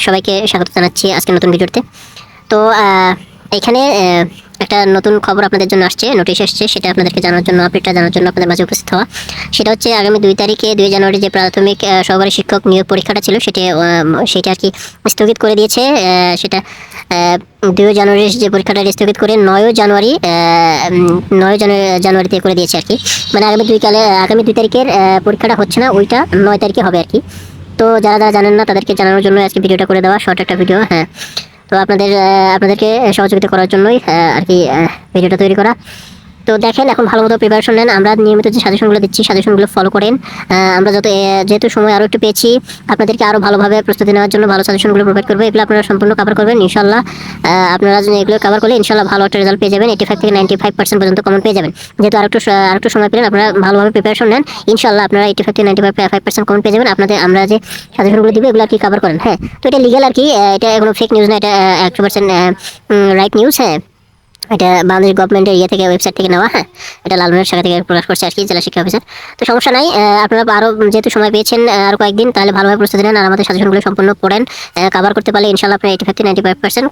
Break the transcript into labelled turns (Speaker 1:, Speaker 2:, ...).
Speaker 1: সবাইকে স্বাগত জানাচ্ছি আজকে নতুন ভিডিওতে। তো এখানে একটা নতুন খবর আপনাদের জন্য আসছে, নোটিশ এসছে, সেটা আপনাদেরকে জানার জন্য, আপডেটটা জানার জন্য আপনাদের মাঝে উপস্থিত হওয়া। সেটা হচ্ছে আগামী 2 তারিখে 2 জানুয়ারি যে প্রাথমিক সহকারী শিক্ষক নিয়োগ পরীক্ষাটা ছিল সেটা আর কি স্থগিত করে দিয়েছে। সেটা 2 জানুয়ারি যে পরীক্ষাটা স্থগিত করে 9 জানুয়ারি 9 জানুয়ারিতে করে দিয়েছে আর কি। মানে আগামী 2 তারিখের পরীক্ষাটা হচ্ছে না, ওইটা 9 তারিখে হবে আর কি। তো যারা যারা জানেন না তাদেরকে জানানোর জন্য আজকে ভিডিওটা করে দেওয়া, শর্ট একটা ভিডিও। হ্যাঁ, তো আপনাদেরকে সহযোগিতা করার জন্যই আর কি ভিডিওটা তৈরি করা। তো দেখেন, এখন ভালো মতো প্রিপারেশন নেন। আমরা নিয়মিত যে সাজেশনগুলো দিচ্ছি সাজেশনগুলো ফলো করেন। আমরা যেহেতু সময় আরও একটু পেয়েছি, আপনাদেরকে আরও ভালোভাবে প্রস্তুতি নেওয়ার জন্য ভালো সাজেশনগুলো প্রোভাইড করবো। এগুলো আপনারা সম্পূর্ণ কভার করবেন ইনশাল্লাহ। আপনারা যদি এগুলো কভার করলে ইনশাল্লাহ ভালো একটা রেজাল্ট পেয়ে যাবেন। 85 থেকে 95% পর্যন্ত কমন পেয়ে যাবেন। যেহেতু আরেকটু সময় পেলেন, আপনারা ভালোভাবে প্রিপারেশন নেন, ইনশাল্লাহ আপনারা 85 থেকে 95% কমন পেয়ে যাবেন। আমরা যে সাজেশনগুলো দিব এগুলো আর কি কভার করেন। হ্যাঁ, তো এটা লিগ্যাল আর কি, এটা কোনো ফেক নিউজ না, এটা 100% রাইট নিউজ। হ্যাঁ, এটা বাংলাদেশ গভর্নমেন্টের থেকে ওয়েবসাইট থেকে নেওয়া। হ্যাঁ, এটা লালমনিরহাট শাখা থেকে প্রকাশ করছে আর কি, জেলা শিক্ষা অফিসার। তো সমস্যা নাই, আপনারা আরও যেহেতু সময় পেয়েছেন আরও কয়েকদিন, তাহলে ভালোভাবে প্রস্তুতি নেন আর আমাদের সাজেশনগুলো সম্পূর্ণ পড়েন। কভার করতে পারলে ইনশাল্লাহ আপনারা 85 থেকে 95%